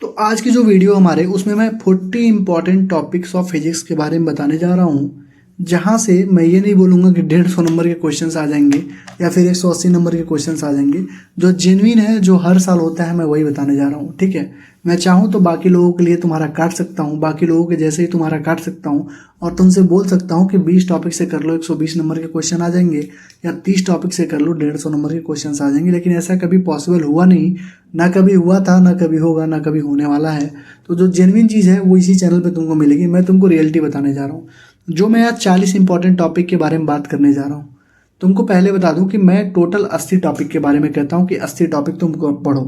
तो आज की जो वीडियो हमारे उसमें मैं 40 इंपॉर्टेंट टॉपिक्स ऑफ फिजिक्स के बारे में बताने जा रहा हूँ। जहाँ से मैं ये नहीं बोलूँगा कि 150 नंबर के क्वेश्चंस आ जाएंगे या फिर 180 नंबर के क्वेश्चंस आ जाएंगे। जो जेन्युइन है, जो हर साल होता है, मैं वही बताने जा रहा हूँ। ठीक है, मैं चाहूँ तो बाकी लोगों के लिए तुम्हारा काट सकता हूँ, बाकी लोगों के जैसे ही तुम्हारा काट सकता हूँ और तुमसे बोल सकता हूँ कि 20 टॉपिक से कर लो 120 नंबर के क्वेश्चन आ जाएंगे, या 30 टॉपिक से कर लो 150 नंबर के क्वेश्चन आ जाएंगे। लेकिन ऐसा कभी पॉसिबल हुआ नहीं, ना कभी हुआ था, ना कभी होगा, ना कभी होने वाला है। तो जो जेन्युइन चीज़ है वो इसी चैनल पे तुमको मिलेगी। मैं तुमको रियलिटी बताने जा रहा हूँ। जो मैं आज 40 इंपॉर्टेंट टॉपिक के बारे में बात करने जा रहा हूँ। तुमको पहले बता दूं कि मैं टोटल 80 टॉपिक के बारे में कहता हूँ कि 80 टॉपिक तुम पढ़ो।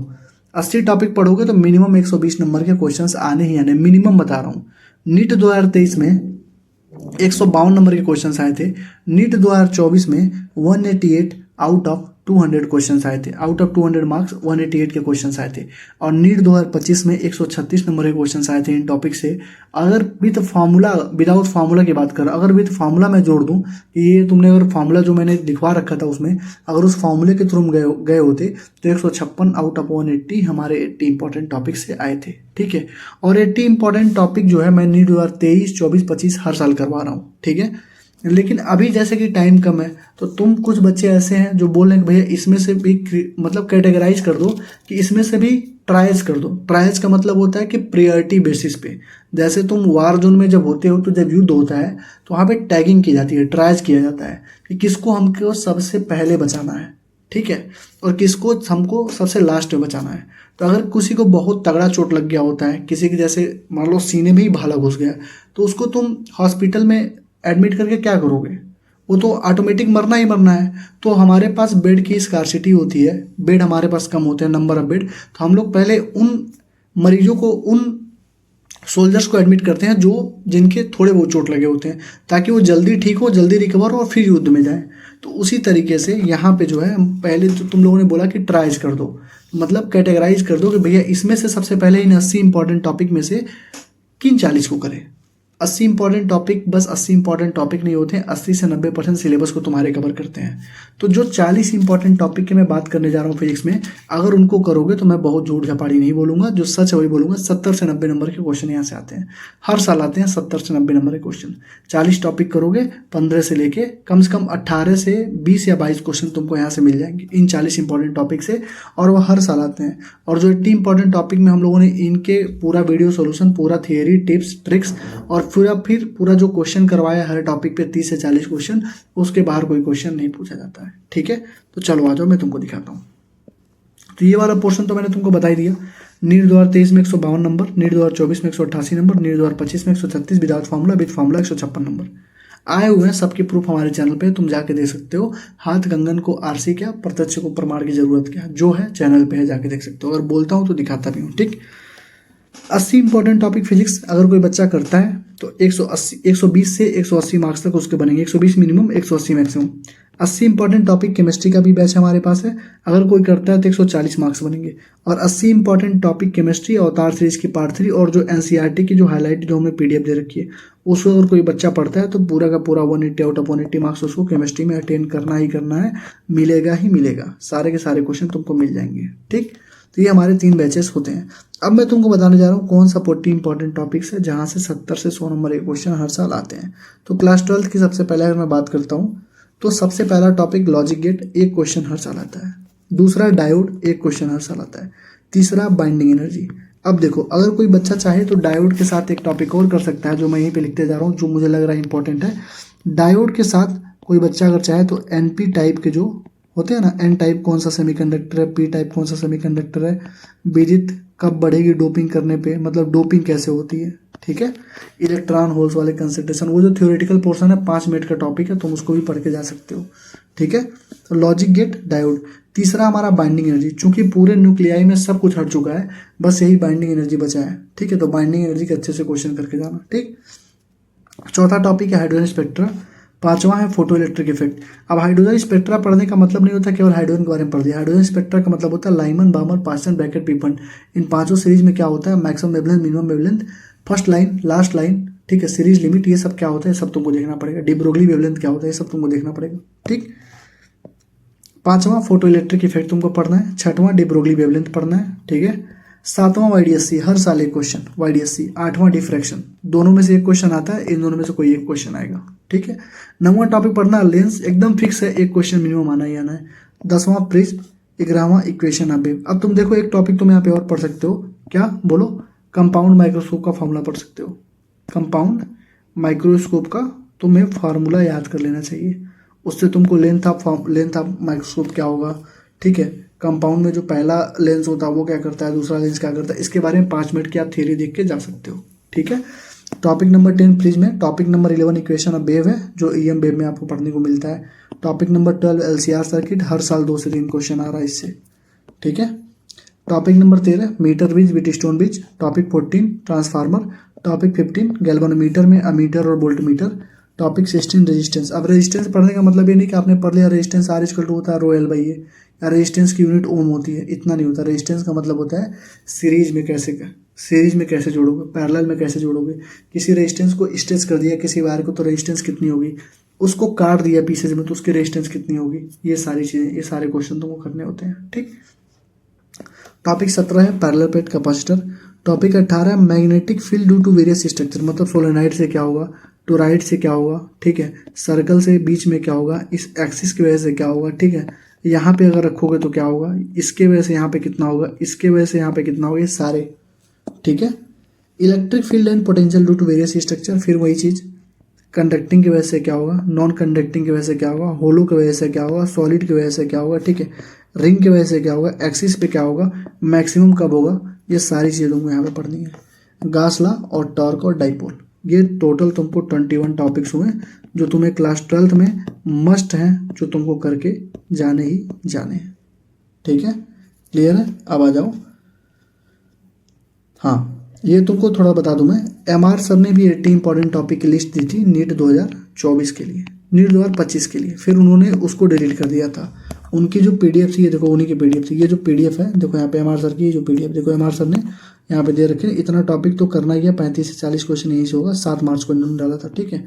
80 टॉपिक पढ़ोगे तो मिनिमम 120 नंबर के क्वेश्चंस आने ही आने, मिनिमम बता रहा हूँ। नीट 2023 में 152 नंबर के क्वेश्चंस आए थे। नीट 2024 में 188 आउट ऑफ 200 क्वेश्चंस आए थे। आउट ऑफ 200 मार्क्स 188 के क्वेश्चंस आए थे। और नीट 2025 में 136 नंबर के क्वेश्चंस आए थे इन टॉपिक से। अगर विद फार्मूला, विदाउट फार्मूला की बात करें, अगर विद फार्मूला मैं जोड़ दूं कि ये तुमने अगर फार्मूला जो मैंने लिखवा रखा था उसमें अगर उस फार्मूले के थ्रू गए होते तो 156 आउट ऑफ 180 हमारे 80 इंपॉर्टेंट टॉपिक से आए थे। ठीक है, और 80 इंपॉर्टेंट टॉपिक जो है मैं नीट 2023, 24, 25 हर साल करवा रहा हूँ। ठीक है, लेकिन अभी जैसे कि टाइम कम है तो तुम कुछ बच्चे ऐसे हैं जो बोल रहे हैं कि भैया इसमें से भी मतलब कैटेगराइज कर दो कि इसमें से भी ट्रायल्स कर दो। ट्रायल्स का मतलब होता है कि प्रायोरिटी बेसिस पे। जैसे तुम वार जोन में जब होते हो तो जब युद्ध होता है तो वहाँ पे टैगिंग की जाती है, ट्रायल्स किया जाता है कि किसको हमको सबसे पहले बचाना है। ठीक है, और किसको हमको सबसे लास्ट में बचाना है। तो अगर किसी को बहुत तगड़ा चोट लग गया होता है, किसी के जैसे मान लो सीने में ही भाला घुस गया, तो उसको तुम हॉस्पिटल में एडमिट करके क्या करोगे? वो तो ऑटोमेटिक मरना ही मरना है। तो हमारे पास बेड की स्कार्सिटी होती है, बेड हमारे पास कम होते हैं, नंबर ऑफ बेड। तो हम लोग पहले उन मरीजों को, उन सोल्जर्स को एडमिट करते हैं जो जिनके थोड़े बहुत चोट लगे होते हैं, ताकि वो जल्दी ठीक हो, जल्दी रिकवर हो और फिर युद्ध में जाए। तो उसी तरीके से यहाँ पे जो है, पहले जो तुम लोगों ने बोला कि ट्राइज कर दो, मतलब कैटेगराइज कर दो कि भैया इसमें से सबसे पहले इन 80 इंपॉर्टेंट टॉपिक में से किन 40 को करें। 80 इंपॉर्टेंट टॉपिक बस 80 इंपॉर्टेंट टॉपिक नहीं होते हैं, 80 से 90% सिलेबस को तुम्हारे कवर करते हैं। तो जो 40 इंपॉर्टेंट टॉपिक की मैं बात करने जा रहा हूँ फिजिक्स में, अगर उनको करोगे तो मैं बहुत झूठ झपाड़ी नहीं बोलूंगा, जो सच है वही बोलूंगा। 70 से 90 नंबर के क्वेश्चन यहाँ से आते हैं, हर साल आते हैं 70 से 90 नंबर के क्वेश्चन। 40 टॉपिक करोगे, 15 से लेके कम से कम 18 से 20 या 22 क्वेश्चन तुमको यहाँ से मिल जाएंगे इन 40 इंपॉर्टेंट टॉपिक से, और वो हर साल आते हैं। और जो 80 इंपॉर्टेंट टॉपिक में हम लोगों ने इनके पूरा वीडियो सोल्यूशन, पूरा थियरी, टिप्स, ट्रिक्स और फिर पूरा जो क्वेश्चन करवाया हर टॉपिक पे 30 से 40 क्वेश्चन, उसके बाहर कोई क्वेश्चन नहीं पूछा जाता है। ठीक है, तो चलो आ जाओ मैं तुमको दिखाता हूँ। तो ये वाला पोर्शन तो मैंने तुमको बता ही दिया। नीट 2023 में 152 नंबर, नीट 2024 में 188 नंबर, नीट 2025 में 136 without formula, with formula 156 number आए हुए हैं। सबके प्रूफ हमारे चैनल पे तुम जाके देख सकते हो। हाथ कंगन को आरसी क्या, प्रत्यक्ष को प्रमाण की जरूरत क्या, जो है चैनल पे है, जाके देख सकते हो। अगर बोलता हूँ तो दिखाता भी हूँ। ठीक, 80 इंपॉर्टेंट टॉपिक फिजिक्स अगर कोई बच्चा करता है तो 120 से 180 मार्क्स तक उसके बनेंगे। 120 minimum, 180 maximum. 80 important topic chemistry का भी बैच हमारे पास है, अगर कोई करता है तो 140 मार्क्स बनेंगे। और 80 इंपॉर्टेंट टॉपिक केमिस्ट्री अवतार सीरीज की पार्ट 3 और जो एनसीईआरटी की जो हाईलाइट जो हमने पीडीएफ दे रखी है, उसको अगर कोई बच्चा पढ़ता है तो पूरा का पूरा 180 आउट ऑफ 180 मार्क्स उसको केमिस्ट्री में अटेंड करना ही करना है, मिलेगा ही मिलेगा। सारे के सारे क्वेश्चन तुमको मिल जाएंगे। ठीक, तो ये हमारे 3 बैचेस होते हैं। अब मैं तुमको बताने जा रहा हूँ कौन सा 40 इंपॉर्टेंट टॉपिक्स है जहाँ से 70 से 100 नंबर के क्वेश्चन हर साल आते हैं। तो क्लास 12 की सबसे पहले अगर मैं बात करता हूँ तो सबसे पहला टॉपिक लॉजिक गेट, एक क्वेश्चन हर साल आता है। दूसरा डायोड, एक क्वेश्चन हर साल आता है। तीसरा बाइंडिंग एनर्जी। अब देखो, अगर कोई बच्चा चाहे तो डायोड के साथ एक टॉपिक और कर सकता है, जो मैं यहीं पे लिखते जा रहा हूँ, जो मुझे लग रहा है इंपॉर्टेंट है। डायोड के साथ कोई बच्चा अगर चाहे तो एनपी टाइप के जो होते हैं ना, एन टाइप कौन सा सेमीकंडक्टर है, पी टाइप कौन सा सेमीकंडक्टर है, विद्युत कब बढ़ेगी डोपिंग करने पे, मतलब डोपिंग कैसे होती है। ठीक है, इलेक्ट्रॉन होल्स वाले कंसंट्रेशन, वो जो थ्योरेटिकल पोर्शन है 5 मिनट का टॉपिक है, तुम उसको भी पढ़ के जा सकते हो। ठीक है, तो लॉजिक गेट, डायोड। तीसरा हमारा बाइंडिंग एनर्जी, चूंकि पूरे न्यूक्लियाई में सब कुछ हट चुका है, बस यही बाइंडिंग एनर्जी बचा है। ठीक है, तो बाइंडिंग एनर्जी के अच्छे से क्वेश्चन करके जाना। ठीक, चौथा टॉपिक है हाइड्रोजन स्पेक्ट्रा। पांचवा है फोटो इलेक्ट्रिक इफेक्ट। अब हाइड्रोजन स्पेक्ट्रा पढ़ने का मतलब नहीं होता केवल हाइड्रोजन के बारे में पढ़ दिया। हाइड्रोजन स्पेक्ट्रा का मतलब होता है लाइमन, बामर, पास्टन, ब्रैकेट, पीपन। इन पांचों सीरीज में क्या होता है, maximum wavelength, minimum wavelength, first line, last line. ठीक है, सीरीज लिमिट, ये सब क्या होता है, सब तुमको देखना पड़ेगा। डी ब्रोगली वेवलेंथ क्या होता है, ये सब तुमको देखना पड़ेगा। ठीक, पांचवा फोटो इलेक्ट्रिक इफेक्ट तुमको पढ़ना है। छठवां डी ब्रोगली वेवलेंथ पढ़ना है। ठीक है, 7वां YDSC, हर साल एक क्वेश्चन YDSC। 8वां डिफ्रैक्शन, दोनों में से एक क्वेश्चन आता है, इन दोनों में से कोई एक क्वेश्चन आएगा, ठीक है। 9वां टॉपिक पढ़ना लेंस, एकदम फिक्स है, एक क्वेश्चन मिनिमम आना ही आना है। 10वां प्रिज्म, 11वां इक्वेशन ऑफ वेव। अब तुम देखो एक टॉपिक तुम यहाँ पे और पढ़ सकते हो, क्या बोलो, कंपाउंड माइक्रोस्कोप का फॉर्मूला पढ़ सकते हो। कंपाउंड माइक्रोस्कोप का तुम्हें फार्मूला याद कर लेना चाहिए, उससे तुमको लेंथ ऑफ माइक्रोस्कोप क्या होगा, ठीक है। कंपाउंड में जो पहला लेंस होता है वो क्या करता है, दूसरा लेंस क्या करता है, इसके बारे में 5 मिनट की आप थ्योरी देख के जा सकते हो, ठीक है। टॉपिक नंबर 10 प्रिज्म है। Topic number 11 equation of wave है, जो EM वेव में आपको पढ़ने को मिलता है। टॉपिक नंबर 12 LCR सर्किट, हर साल 2 से 3 क्वेश्चन आ रहा है इससे, ठीक है। Topic number 13 meter bridge Wheatstone bridge. Topic 14 transformer. Topic 15 galvanometer में अमीटर और वोल्टमीटर। Topic 16 resistance. अब रेजिस्टेंस पढ़ने का मतलब ये नहीं कि आपने पढ़ लिया रेजिस्टेंस R इक्वल टू होता है रो L बाई ए, या रेजिस्टेंस की यूनिट ओम होती है, इतना नहीं होता। रेजिस्टेंस का मतलब होता है सीरीज में कैसे जोड़ोगे, पैरेलल में कैसे जोड़ोगे। किसी रेजिस्टेंस को स्ट्रेच कर दिया किसी वायर को तो रेजिस्टेंस कितनी होगी, उसको काट दिया पीसेज में तो उसकी रेजिस्टेंस कितनी होगी। ये सारी चीज़ें, ये सारे क्वेश्चन तुमको करने होते हैं, ठीक। टॉपिक 17 है पैरेलल प्लेट कैपेसिटर। टॉपिक 18 है magnetic field due to various structure, मतलब सोलेनोइड से क्या होगा, टोराइड से क्या होगा, ठीक है। सर्कल से बीच में क्या होगा, इस एक्सिस की वजह से क्या होगा, ठीक है। यहाँ पे अगर रखोगे तो क्या होगा, इसके वजह से यहाँ पे कितना होगा, इसके वजह से यहाँ पे कितना होगा, ये सारे, ठीक है। Electric field and potential due to various structure, फिर वही चीज़। कंडक्टिंग की वजह से क्या होगा, नॉन कंडक्टिंग की वजह से क्या होगा, होलो की वजह से क्या होगा, सॉलिड की वजह से क्या होगा, ठीक है। रिंग की वजह से क्या होगा, एक्सिस पे क्या होगा, मैक्सिमम कब होगा, ये सारी चीज़ें तुमको यहाँ पे पढ़नी है। गास लॉ और टॉर्क और डाइपोल, ये टोटल तुमको 21 टॉपिक्स हुए जो तुम्हें क्लास 12th में मस्ट हैं, जो तुमको करके जाने ही जाने हैं, ठीक है। क्लियर है, अब आ जाओ। हाँ, ये तुमको थोड़ा बता दूं मैं, MR सर ने भी 80 इंपॉर्टेंट टॉपिक की लिस्ट दी थी नीट 2024 के लिए, नीट 2025 के लिए, फिर उन्होंने उसको डिलीट कर दिया था। उनकी जो PDF थी, ये देखो उन्हीं की PDF थी, ये जो PDF है देखो यहाँ पे MR सर की जो PDF देखो, MR सर ने यहाँ पे दे रखे, इतना टॉपिक तो करना ही है, 35 से 40 क्वेश्चन यहीं से होगा। 7 मार्च को इन्होंने डाला था, ठीक है।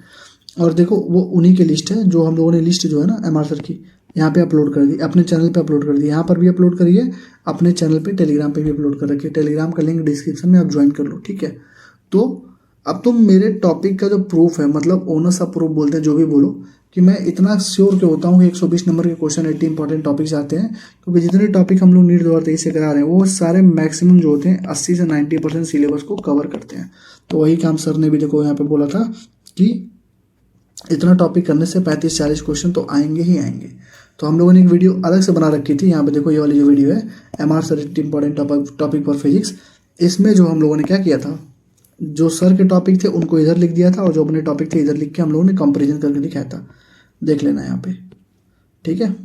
और देखो वो उन्हीं की लिस्ट है, जो हम लोगों ने लिस्ट जो है ना MR सर की यहाँ पे अपलोड कर दी, अपने चैनल पे अपलोड कर दी, यहाँ पर भी अपलोड करिए, अपने चैनल पे टेलीग्राम पे भी अपलोड कर रखिए। टेलीग्राम का लिंक डिस्क्रिप्शन में आप ज्वाइन कर लो, ठीक है। तो अब तुम मेरे टॉपिक का जो प्रूफ है, मतलब ओनर्स ऑफ प्रूफ बोलते हैं, जो भी बोलो, कि मैं इतना श्योर क्यों होता हूँ कि 120 नंबर के क्वेश्चन 80 इंपॉर्टेंट टॉपिक्स आते हैं, क्योंकि जितने टॉपिक हम लोग नीट 2023 से करा रहे हैं वो सारे मैक्सिमम जो होते हैं 80 से 90% सिलेबस को कवर करते हैं। तो वही काम सर ने भी देखो यहाँ पे बोला था कि इतना टॉपिक करने से 35-40 क्वेश्चन तो आएंगे ही आएंगे। तो हम लोगों ने एक वीडियो अलग से बना रखी थी, यहाँ पे देखो ये वाली जो वीडियो है MR sir 80 important topic for physics, इसमें जो हम लोगों ने क्या किया था, जो सर के टॉपिक थे उनको इधर लिख दिया था और जो अपने टॉपिक थे इधर लिख के हम लोगों ने कंपेरिजन करके दिखाया था। देख लेना यहाँ पे, ठीक है,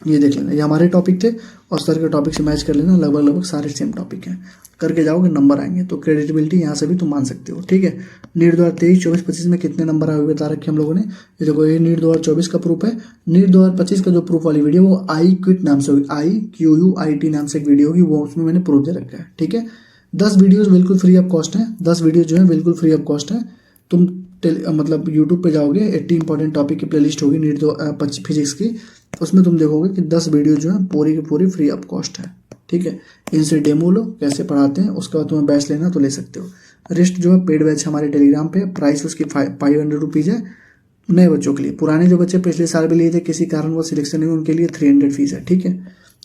ये देख लेना, ये हमारे टॉपिक थे और सर के टॉपिक से मैच कर लेना, लगभग सारे सेम टॉपिक हैं, करके जाओगे नंबर आएंगे। तो क्रेडिटेबिलिटी यहाँ से भी तुम मान सकते हो, ठीक है। नीट 2023, 24, 25 में कितने नंबर आए हुए बता रखे हम लोगों ने, ये देखो ये नीट 2024 का प्रूफ है। नीट 2025 का जो प्रूफ वाली वीडियो वो आई क्विट नाम से होगी, IQUIT नाम से एक वीडियो होगी, वो उसमें मैंने प्रूफ दे रखा है, ठीक है। 10 वीडियोज़ बिल्कुल फ्री ऑफ कॉस्ट है, 10 वीडियो जो है बिल्कुल फ्री ऑफ कॉस्ट है। तुम मतलब यूट्यूब पे जाओगे, 80 इंपॉर्टेंट टॉपिक की प्लेलिस्ट होगी नीट 25 फिजिक्स की, उसमें तुम देखोगे कि 10 वीडियो जो है पूरी की पूरी फ्री ऑफ कॉस्ट है, ठीक है। इनसे डेमो लो कैसे पढ़ाते हैं, उसके बाद तुम्हें बैच लेना तो ले सकते हो। रेस्ट जो है पेड बैच हमारे टेलीग्राम पे, प्राइस उसकी 500 रुपीज़ है नए बच्चों के लिए। पुराने जो बच्चे पिछले साल भी लिए थे, किसी कारण वो सिलेक्शन नहीं, उनके लिए 300 फीस है, ठीक है।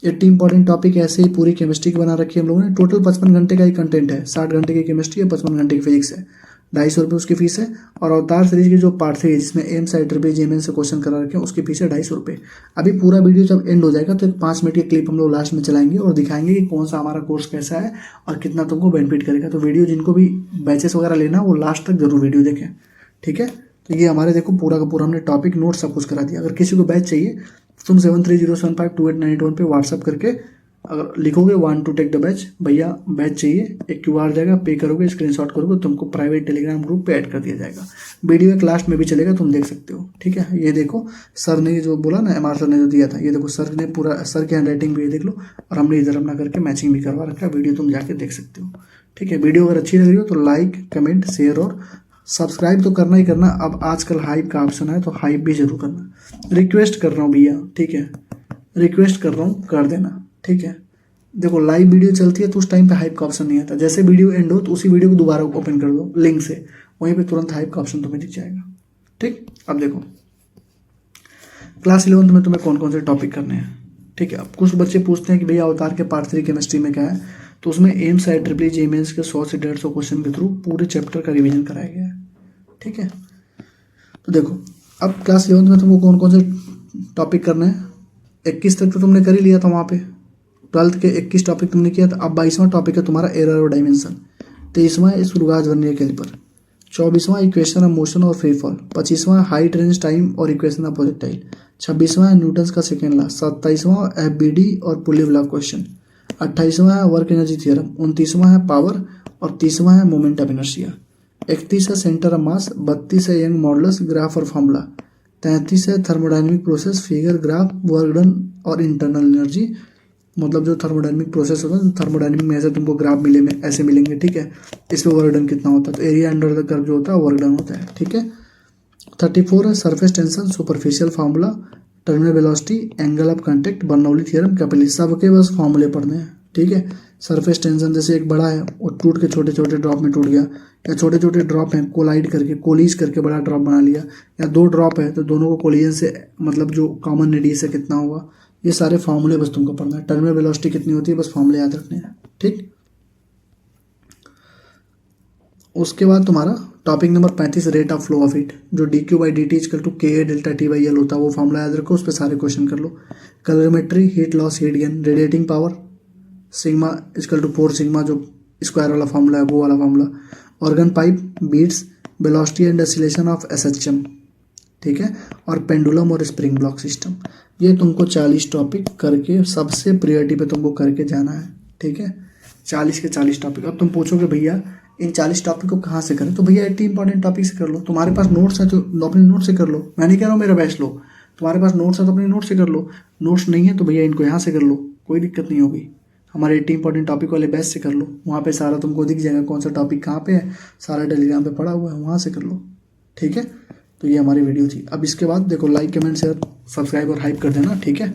80 इंपॉर्टेंट टॉपिक ऐसे ही पूरी केमिस्ट्री की बना रखी है हम लोगों ने। टोटल 55 घंटे का ही कंटेंट है, 60 घंटे की केमिस्ट्री है, 55 घंटे की फिजिक्स है, 250 रुपये उसकी फीस है। और अवतार सीरीज की जो पार्ट 3 है, जिसमें एम साइड पे जेएमएन से क्वेश्चन करा रखे हैं, उसकी फीस है 250 रुपये। अभी पूरा वीडियो जब एंड हो जाएगा तो एक 5 मिनट की क्लिप हम लोग लास्ट में चलाएंगे और दिखाएंगे कि कौन सा हमारा कोर्स कैसा है और कितना तुमको बेनिफिट करेगा। तो वीडियो जिनको भी बैचेस वगैरह लेना वो लास्ट तक जरूर वीडियो देखें, ठीक है। तो ये हमारे देखो पूरा का पूरा हमने टॉपिक नोट सब कुछ करा दिया। अगर किसी को बैच चाहिए तुम 7307528981 पे व्हाट्सअप करके अगर लिखोगे 1 to take द बैच, भैया बैच चाहिए, एक QR जाएगा, पे करोगे, स्क्रीनशॉट करोगे, तुमको प्राइवेट टेलीग्राम ग्रुप पे ऐड कर दिया जाएगा। वीडियो एक लास्ट में भी चलेगा, तुम देख सकते हो, ठीक है। ये देखो सर ने जो बोला ना, MR सर ने जो दिया था, ये देखो सर ने पूरा, सर की हैंड राइटिंग भी ये देख लो, और हमने इधर अपना करके मैचिंग भी करवा रखा है। वीडियो तुम जाके देख सकते हो, ठीक है। वीडियो अगर अच्छी लग रही हो तो लाइक, कमेंट, शेयर और सब्सक्राइब तो करना ही करना। अब आजकल हाइप का ऑप्शन है तो हाइप भी जरूर करना। रिक्वेस्ट कर रहा हूँ भैया, ठीक है, रिक्वेस्ट कर रहा हूँ, कर देना, ठीक है। देखो लाइव वीडियो चलती है तो उस टाइम पे हाइप का ऑप्शन नहीं आता, जैसे वीडियो एंड हो तो उसी वीडियो को दोबारा ओपन कर दो लिंक से, वहीं पे तुरंत हाइप का ऑप्शन तुम्हें दिख जाएगा। ठीक, अब देखो क्लास 11th में तुम्हें कौन कौन से टॉपिक करने हैं। ठीक है, अब कुछ बच्चे पूछते हैं कि भैया अवतार के पार्ट 3 केमिस्ट्री में क्या है, तो उसमें एम्स है ट्रिपल जी मेंस के 100 से 150 क्वेश्चन के थ्रू पूरे चैप्टर का रिवीजन कराया गया है। ठीक है, तो देखो अब क्लास 11th में तुमको कौन कौन से टॉपिक करने हैं। 21 तक तो तुमने कर ही लिया था वहाँ पे, 12th के 21 टॉपिक तुमने किया था। अब 22वां टॉपिक है तुम्हारा एरर और डायमेंशन, 23वां है स्क्रूगाज वर्नियर कैलिपर, 24वां इक्वेशन ऑफ मोशन और फ्री फॉल, 25वां हाइट रेंज टाइम और इक्वेशन ऑफ प्रोजेक्टाइल, 26वां न्यूटन्स का सेकेंड लॉ, 27वां FBD और पुली ब्लॉक क्वेश्चन, 28वां है वर्क एनर्जी थ्योरम, 29वां है पावर और 30वां है मोमेंट ऑफ इनर्शिया, 31 है सेंटर ऑफ मास, 32 है यंग मॉडुलस ग्राफ और फॉर्मूला, 33 है thermodynamic process figure graph work done और इंटरनल एनर्जी, मतलब जो थर्मोडायनेमिक प्रोसेस होता है, थर्मोडायनेमिक में ऐसे तुमको ग्राफ मिलेंगे ऐसे मिलेंगे। ठीक है, इसमें वर्क डन कितना होता है, तो एरिया अंडर द कर्व जो होता है वर्क डन होता है। ठीक है, 34 है surface tension superficial formula terminal velocity angle of contact Bernoulli theorem capillary, सबके बस फॉर्मूले पढ़ने हैं। ठीक है, सरफेस टेंशन जैसे एक बड़ा है वो टूट के छोटे छोटे ड्रॉप में टूट गया, या छोटे छोटे ड्रॉप हैं कोलाइड करके कोलिज करके बड़ा ड्रॉप बना लिया, या दो ड्रॉप है तो दोनों को कोलिजन से मतलब जो कॉमन रेडियस है कितना होगा, ये सारे फार्मूले बस तुमको पढ़ना है। टर्मिनल वेलोसिटी कितनी होती है बस फार्मूले याद रखने हैं। ठीक, उसके बाद तुम्हारा topic number 35 rate of flow of heat, जो dQ/dt equal to KA delta T/L होता है, वो फार्मूला याद रखो, उस पर सारे क्वेश्चन कर लो। Calorimetry heat loss heat gain radiating power sigma equal to 4 sigma, जो स्क्वायर वाला फार्मूला है वो वाला formula. Organ pipe beats velocity and acceleration of SHM। ठीक है, और पेंडुलम और स्प्रिंग ब्लॉक सिस्टम, ये तुमको 40 टॉपिक करके सबसे प्रायोरिटी पे तुमको करके जाना है। ठीक है, 40 के 40 टॉपिक। अब तुम पूछोगे भैया इन 40 टॉपिक को कहाँ से करें, तो भैया 80 इंपॉर्टेंट टॉपिक से कर लो। तुम्हारे पास नोट्स है तो अपने नोट से कर लो, मैं नहीं कह रहा हूँ मेरा बैच लो, तुम्हारे पास नोट्स है तो अपने नोट से कर लो, नोट्स नहीं है तो भैया इनको यहाँ से कर लो, कोई दिक्कत नहीं होगी। हमारे 80 इंपॉर्टेंट टॉपिक वाले बैच से कर लो, वहाँ पे सारा तुमको दिख जाएगा कौन सा टॉपिक कहाँ पे है, सारा टेलीग्राम पे पड़ा हुआ है, वहाँ से कर लो। ठीक है, तो ये हमारी वीडियो थी। अब इसके बाद देखो लाइक कमेंट शेयर सब्सक्राइब और हाइप कर देना। ठीक है,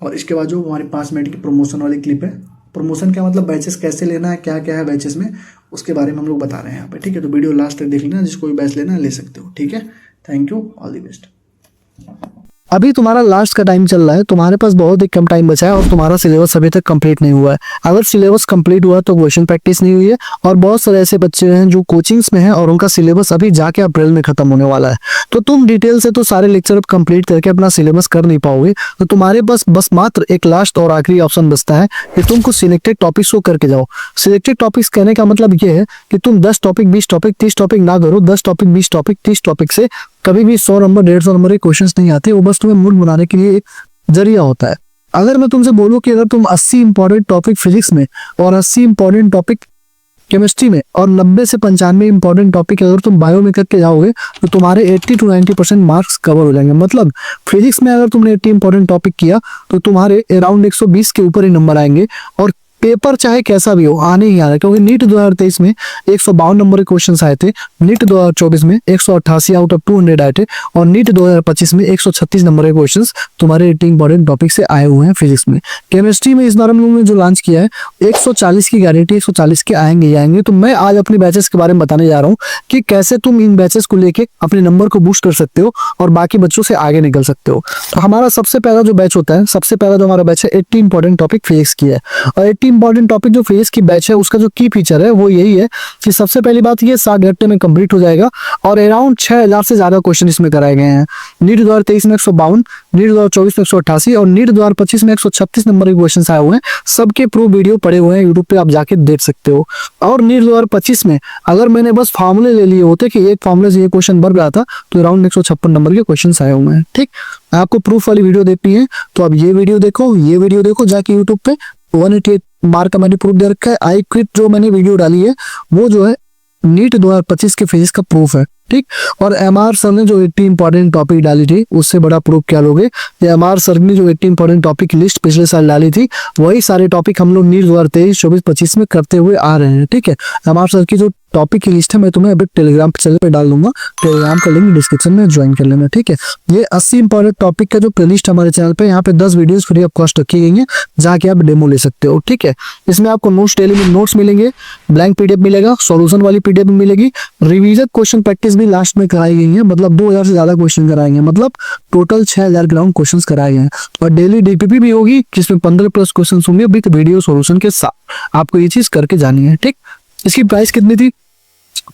और इसके बाद जो हमारे 5 मिनट की प्रमोशन वाली क्लिप है, प्रमोशन क्या मतलब बैचेस कैसे लेना है, क्या क्या है बैचेस में, उसके बारे में हम लोग बता रहे हैं यहाँ पे। ठीक है, तो वीडियो लास्ट तक देख लेना, जिसको भी बैच लेना है ले सकते हो। ठीक है, thank you, all the best. अभी तुम्हारा लास्ट का टाइम चल रहा है, तुम्हारे पास बहुत ही कम टाइम बचा है और तुम्हारा सिलेबस अभी तक कंप्लीट नहीं हुआ है। अगर सिलेबस कंप्लीट हुआ तो क्वेश्चन प्रैक्टिस नहीं हुई है, और बहुत सारे ऐसे बच्चे हैं जो कोचिंग्स में हैं और उनका सिलेबस अभी जाके अप्रैल में खत्म होने वाला है। तो तुम डिटेल से तो सारे लेक्चर कंप्लीट करके अपना सिलेबस कर नहीं पाओगे, तो तुम्हारे पास बस मात्र एक लास्ट और आखिरी ऑप्शन बचता है कि तुम कुछ सिलेक्टेड टॉपिक्स को करके जाओ। सिलेक्टेड टॉपिक्स कहने का मतलब ये है कि तुम 10 टॉपिक 20 टॉपिक 30 टॉपिक ना करो, 10 टॉपिक 20 टॉपिक 30 टॉपिक से कभी भी 100 नंबर 150 नंबर के क्वेश्चंस नहीं आते, वो बस तुम्हें मूड बनाने के लिए एक जरिया होता है। अगर मैं तुमसे बोलूं कि अगर तुम 80 इंपॉर्टेंट टॉपिक फिजिक्स में और 80 इंपॉर्टेंट टॉपिक केमिस्ट्री में और 90 से 95 इंपॉर्टेंट टॉपिक अगर तुम बायो में करके जाओगे तो तुम्हारे 80 to 90% मार्क्स कवर हो जाएंगे। मतलब फिजिक्स में अगर तुमने 80 इंपॉर्टेंट टॉपिक किया तो तुम्हारे अराउंड 120 के ऊपर ही नंबर आएंगे, और पेपर चाहे कैसा भी हो आने ही आ रहा है, क्योंकि नीट 2023 में 152 नंबर के क्वेश्चंस आए थे, नीट 2024 में 188 आउट ऑफ 200 आए थे, और नीट 2025 में 136 नंबर के क्वेश्चंस तुम्हारे 80 इंपॉर्टेंट टॉपिक से आए हुए हैं फिजिक्स में। केमिस्ट्री में इस बार हम लोगों ने जो लॉन्च किया है 140 की गारंटी, 140 के आएंगे ही आएंगे। तो मैं आज अपने बैचेस के बारे में बताने जा रहा हूँ कि कैसे तुम इन बैचेस को लेके अपने नंबर को बूस्ट कर सकते हो और बाकी बच्चों से आगे निकल सकते हो। तो हमारा सबसे पहला जो बैच होता है, सबसे पहला जो हमारा बैच है 80 इंपॉर्टेंट टॉपिक फिजिक्स की है, और 80 इंपॉर्टेंट टॉपिक जो फिजिक्स की बैच है उसका जो की फीचर है वो यही है कि सबसे पहली बात ये 60 घंटे में कंप्लीट हो जाएगा, और अराउंड 6000 से ज्यादा क्वेश्चन इसमें कराए गए हैं। नीट 2023 में 152, नीट 2024 में 188 और नीट 2025 में 136 नंबर के क्वेश्चन आए हुए हैं। सबके प्रूफ वीडियो पड़े हुए हैं यूट्यूब पे, आप जाके देख सकते हो। और नीट 2025 में अगर मैंने बस फार्मूले ले लिए होते कि एक फार्मूले से ये क्वेश्चन बढ़ रहा था तो अराउंड 156 नंबर के क्वेश्चन आए हुए हैं। ठीक, आपको प्रूफ वाली वीडियो देखनी है तो आप ये वीडियो देखो जाके यूट्यूब पे। 188 मार्क का मैंने प्रूफ दे रखा है। आई क्विट जो मैंने वीडियो डाली है वो जो है नीट 2025 के फिजिक्स का प्रूफ है। ठीक, और एमआर सर ने जो 80 इंपॉर्टेंट टॉपिक डाली थी उससे बड़ा प्रूफ क्या लोगे, एमआर सर ने जो 80 इंपॉर्टेंट टॉपिक की लिस्ट पिछले साल डाली थी वही सारे टॉपिक हम लोग नीट 2023, 24, 25 में करते हुए आ रहे हैं। ठीक है, एमआर सर की जो टॉपिक की लिस्ट है, मैं तुम्हें अभी टेलीग्राम चैनल पे डाल दूंगा, टेलीग्राम का लिंक डिस्क्रिप्शन में ज्वाइन कर लेना, ठीक है। ये 80 इंपॉर्टेंट टॉपिक का जो प्लेलिस्ट हमारे चैनल पे, यहाँ पे 10 वीडियोस फ्री ऑफ कॉस्ट रखी गई हैं, जाके आप डेमो ले सकते हो, ठीक है। इसमें आपको नोट्स, डेली में नोट्स मिलेंगे, ब्लैंक पीडीएफ मिलेगा, सॉल्यूशन वाली पीडीएफ भी मिलेगी, रिवीजन क्वेश्चन प्रैक्टिस भी लास्ट में कराई गई है, मतलब 2000 से ज्यादा क्वेश्चन कराएंगे, मतलब टोटल 6000 ग्राउंड क्वेश्चन कराए गए हैं। और डेली डीपीपी भी होगी जिसमें 15+ क्वेश्चन होंगे विद वीडियो सॉल्यूशन के साथ। आपको ये चीज करके जानी है, ठीक। इसकी प्राइस कितनी थी?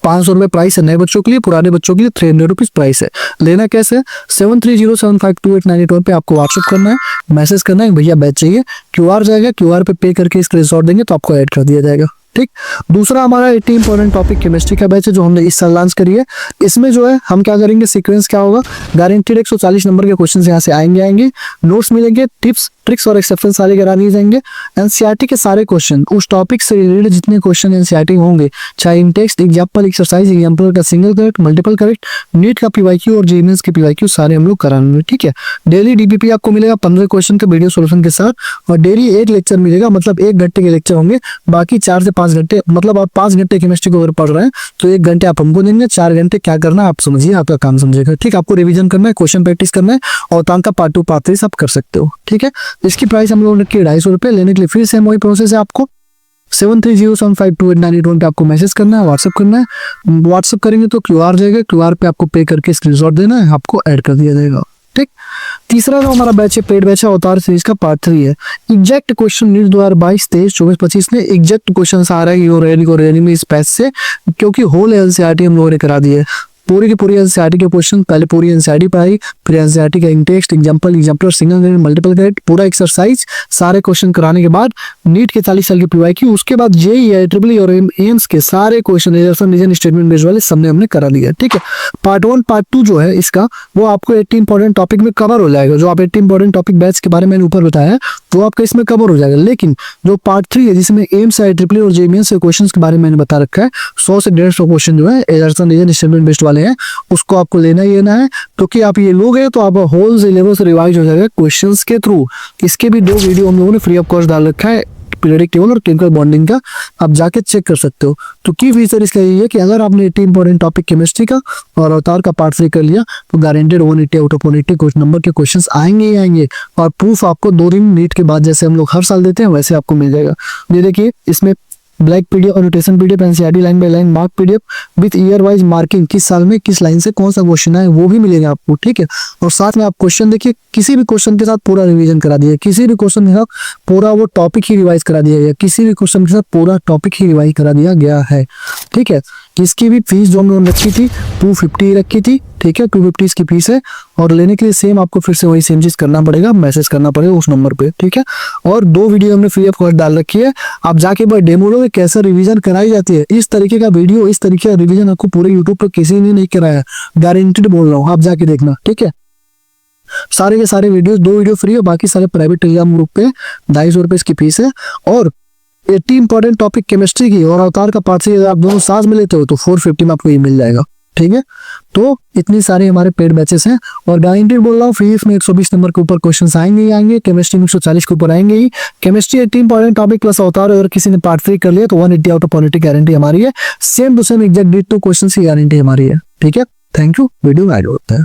500 रुपए प्राइस है नए बच्चों के लिए, पुराने बच्चों के लिए 300 रुपीज प्राइस है। लेना कैसे? 7307528981 पे आपको व्हाट्सएप करना है, मैसेज करना है भैया बैच चाहिए, क्यूआर जाएगा, क्यूआर पे करके स्क्रीनशॉट देंगे तो आपको ऐड कर दिया जाएगा, ठीक। दूसरा हमारा 80 इंपॉर्टेंट टॉपिक केमिस्ट्री का बैच है जो हमने इस साल लॉन्च करी है। इसमें जो है हम क्या करेंगे, सीक्वेंस क्या होगा, गारंटीड 140 नंबर के क्वेश्चन यहाँ से आएंगे, नोट्स मिलेंगे, टिप्स ट्रिक्स और एक्सेप्शन सारे करा दिए जाएंगे। एनसीईआरटी के सारे क्वेश्चन, उस टॉपिक से रिलेटेड जितने क्वेश्चन एनसीईआरटी होंगे, चाहे in text, example, exercise, example का single correct, multiple correct, NEET का पीवाईक्यू और जेईई के पीवाईक्यू सारे हम लोग कराएंगे, ठीक है। डेली डीपीपी आपको मिलेगा 15 क्वेश्चन के वीडियो सोल्यूशन के साथ, और डेली 1 लेक्चर मिलेगा, मतलब 1 घंटे के लेक्चर होंगे, बाकी 4 से 5 घंटे, मतलब आप 5 घंटे केमिस्ट्री को अगर पढ़ रहे हैं तो 1 घंटे आप हमको देंगे, 4 घंटे क्या करना है आप समझिए, आपका काम समझेगा, ठीक। आपको रिवीजन करना है, क्वेश्चन प्रैक्टिस करना है, और तांका पार्ट 2 पार्ट 3 सब कर सकते हो, ठीक है। इसकी प्राइस हम लोग ने की 250 रुपए। लेने के लिए फिर से वही प्रोसेस है, आपको 7307528981 पे आपको मैसेज करना है, व्हाट्सएप करना है, व्हाट्सएप करेंगे तो क्यूआर जाएगा, क्यूआर पे आपको पे करके स्क्रीनशॉट देना है, आपको ऐड कर दिया जाएगा, ठीक। तीसरा जो हमारा बैच है, पेड बैच है, अवतार सीरीज का पार्ट 3 है। एग्जैक्ट क्वेश्चन नीट 2022, 23, 24, 25 में एग्जैक्ट क्वेश्चन आ रहा है में इस बैच से, क्योंकि होल एनसीईआरटी हम लोगों ने करा दी है। पूरी की पूरी एनसीईआरटी के क्वेश्चन, पहले पूरी एनसीईआरटी पढ़ाई, फिर एनसीईआरटी का in text, example, exemplar, single correct, multiple correct, पूरा एक्सरसाइज, सारे क्वेश्चन कराने के बाद नीट के 40 साल की पीवाईक्यू, उसके बाद जेईई, ट्रिपल और एम्स के सारे क्वेश्चन रीजन स्टेटमेंट बेस्ड वाले सबने हमने करा दिया, ठीक है। पार्ट 1 पार्ट 2 जो है इसका, वो आपको 80 इंपॉर्टेंट टॉपिक में कवर हो जाएगा। जो आप 80 इंपॉर्टेंट टॉपिक बैच के बारे में मैंने ऊपर बताया वो आपका इसमें कवर हो जाएगा। लेकिन जो पार्ट 3 है जिसमें एम्स, ट्रिपल और जेईई के क्वेश्चन के बारे में मैंने बता रखा है, 100 से 150 क्वेश्चन जो है रीजन स्टेटमेंट बेस्ड वाले हैं, उसको आपको लेना ही लेना है। क्योंकि आप ये लोगे तो आप होल सिलेबस रिवाइज हो जाएगा क्वेश्चंस के थ्रू। इसके भी 2 वीडियो हम लोगों ने फ्री ऑफ कॉस्ट डाल रखा है, पीरियोडिक टेबल और केमिकल बॉन्डिंग का, आप जाके चेक कर सकते हो। तो की फीचर इसका यही है कि अगर आपने 80 इंपॉर्टेंट टॉपिक केमिस्ट्री का और अवतार का पार्ट 3 कर लिया तो गारंटेड 180 आउट ऑफ 180 कुछ नंबर के क्वेश्चंस आएंगे ही आएंगे, और प्रूफ आपको 2 दिन नीट के बाद जैसे हम लोग हर साल देते हैं वैसे आपको मिल जाएगा। ये देखिए, इसमें black PDF, annotation PDF, NCERT line by line mark PDF with year wise marking, किस साल में किस लाइन से कौन सा क्वेश्चन है वो भी मिलेगा आपको, ठीक है। और साथ में आप क्वेश्चन देखिए, किसी भी क्वेश्चन के साथ पूरा रिवीजन करा दिया, किसी भी क्वेश्चन के साथ पूरा वो टॉपिक ही रिवाइज करा दिया गया, किसी भी क्वेश्चन के साथ पूरा टॉपिक ही रिवाइज करा दिया गया है, ठीक है। इसकी भी फीस जो हमने रखी थी 250 रखी थी, ठीक है, 250 इसकी फीस है। और लेने के लिए सेम आपको फिर से वही सेम चीज करना पड़ेगा, मैसेज करना पड़ेगा उस नंबर पे, ठीक है। और 2 वीडियो हमने फ्री ऑफ कॉस्ट डाल रखी है, आप जाके बस डेमो लो कैसे रिवीजन कराई जाती है। इस तरीके का वीडियो, इस तरीके का रिवीजन आपको पूरे यूट्यूब पर किसी ने नहीं कराया, गारंटीड बोल रहा हूँ, आप जाके देखना, ठीक है। सारे के सारे वीडियो, 2 वीडियो फ्री है, बाकी सारे प्राइवेट टेलीग्राम ग्रुप पे 250 रुपए इसकी फीस है। और 80 इंपॉर्टेंट टॉपिक केमिस्ट्री की और अवतार का पार्ट 3 आप दोनों साथ में लेते हो तो 450 में आपको ये मिल जाएगा, ठीक है। तो इतनी सारे हमारे पेड बैचेस हैं, और गारंटीड बोल रहा हूँ फ्री में 120 नंबर के ऊपर क्वेश्चन आएंगे ही आएंगे, केमिस्ट्री में 140 के ऊपर आएंगे ही। केमिस्ट्री 80 इंपॉर्टेंट टॉपिक प्लस अवतार, अगर किसी ने पार्ट 3 कर लिया तो 180 आउट ऑफ 180 गारंटी हमारी है। Same to same exact ditto question की गारंटी हमारी है, ठीक है। थैंक यू, वीडियो में ऐड होता है।